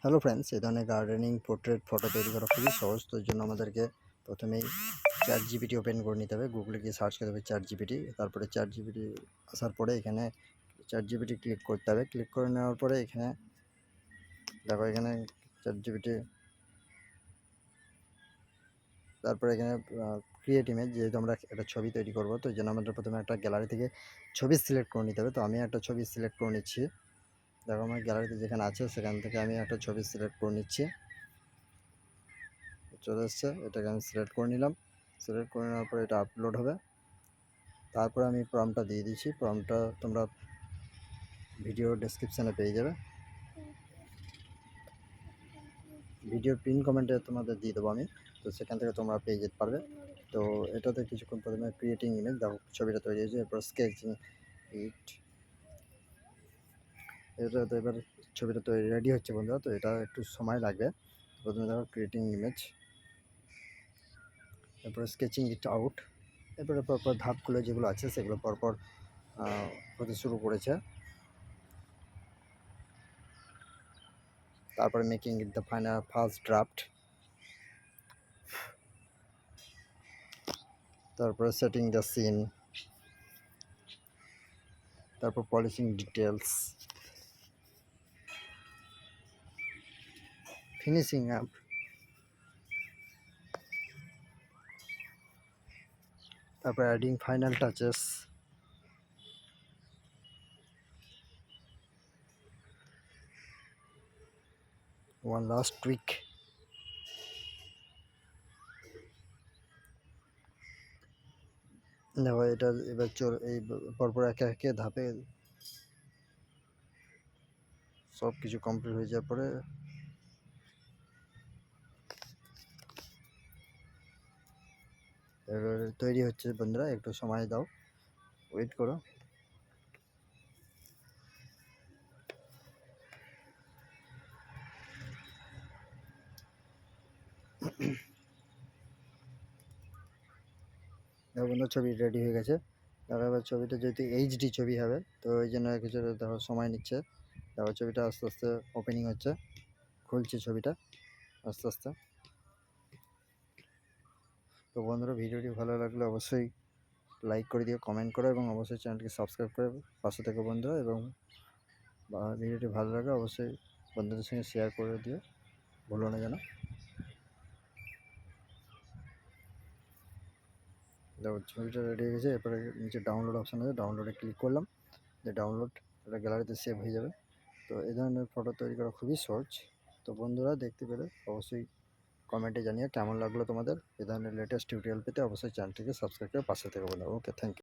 Hello friends, এই ধরনের gardening portrait photo তৈরি করা খুবই সহজ। তো এর জন্য আমাদেরকে প্রথমেই চ্যাট জিপিটি ওপেন করে নিতে হবে। গুগলে গিয়ে সার্চ করতে হবে চ্যাট জিপিটি। তারপরে চ্যাট জিপিটি আসার পরে এখানে চ্যাট জিপিটি ক্লিক করতে হবে। ক্লিক করে নেওয়ার পরে এখানে দেখো, এখানে চ্যাট জিপিটি, তারপরে এখানে ক্রিয়েট ইমেজ। যেহেতু আমরা একটা ছবি তৈরি করবো, তো এই জন্য আমাদের প্রথমে একটা গ্যালারি থেকে ছবি সিলেক্ট করে নিতে হবে। তো আমি একটা ছবি সিলেক্ট করে নিচ্ছি। দেখো, আমার গ্যালারিতে যেখানে আছে সেখান থেকে আমি একটা ছবি সিলেক্ট করে নিচ্ছি। চলে এসছে, এটাকে আমি সিলেক্ট করে নিলাম। সিলেক্ট করে নেওয়ার পরে এটা আপলোড হবে। তারপরে আমি প্রম্পটটা দিয়ে দিচ্ছি। প্রম্পটটা তোমরা ভিডিও ডেসক্রিপশানে পেয়ে যাবে। ভিডিওর পিন কমেন্টে তোমাদের দিয়ে দেবো আমি, তো সেখান থেকে তোমরা পেয়ে যেতে পারবে। তো এটাতে কিছুক্ষণ প্রথমে ক্রিয়েটিং ইমেজ, দেখো ছবিটা তৈরি হয়েছে। এরপর স্কেচিং ইট, এটা তো এবার ছবিটা তৈরি রেডি হচ্ছে বন্ধুরা। তো এটা একটু সময় লাগবে। প্রথমে দেখো ক্রিয়েটিং ইমেজ, এরপর স্কেচিং ইট আউট। এরপরে পরপর ধাপগুলো যেগুলো আছে সেগুলো পরপর হতে শুরু করেছে। তারপরে making it the final first draft, তারপরে সেটিং দ্য সিন, তারপর পলিশিং ডিটেলস, ফিনিশিং আপ, তারপর adding final touches, one last tweak. দেখো, এটা এবার এই পরপর একে একে ধাপে সব কিছু কমপ্লিট হয়ে যাওয়ার পরে এবার তৈরি হচ্ছে। বন্ধুরা একটু সময় দাও, ওয়েট করো। দেখো বন্ধু, ছবি রেডি হয়ে গেছে। দেখো, এবার ছবিটা যেহেতু এইচডি ছবি হবে, তো ওই জন্য কিছু দেখো সময় নিচ্ছে। দেখো ছবিটা আস্তে আস্তে ওপেনিং হচ্ছে, খুলছে ছবিটা আস্তে আস্তে। তো বন্ধুরা, ভিডিওটি ভালো লাগলে অবশ্যই লাইক করে দিও, কমেন্ট করো এবং অবশ্যই চ্যানেলটিকে সাবস্ক্রাইব করে পাশে থেকো বন্ধুরা। এবং ভিডিওটি ভালো লাগলে অবশ্যই বন্ধুদের সঙ্গে শেয়ার করে দিও, ভুলো না যেন। দেখো ছবিটা রেডি হয়ে গেছে। এরপরে নিচে ডাউনলোড অপশান আছে, ডাউনলোডে ক্লিক করলাম। যে ডাউনলোড, এটা গ্যালারিতে সেভ হয়ে যাবে। তো এই ধরনের ফটো তৈরি করা খুবই সহজ। তো বন্ধুরা, দেখতে পেলে অবশ্যই কমেন্টে জানিয়ে কেমন লাগলো তোমাদের। এই ধরনের লেটেস্ট টিউটোরিয়াল পেতে অবশ্যই চ্যানেলটিকে সাবস্ক্রাইব করে পাশে থেকে বলো। ওকে, থ্যাংক ইউ।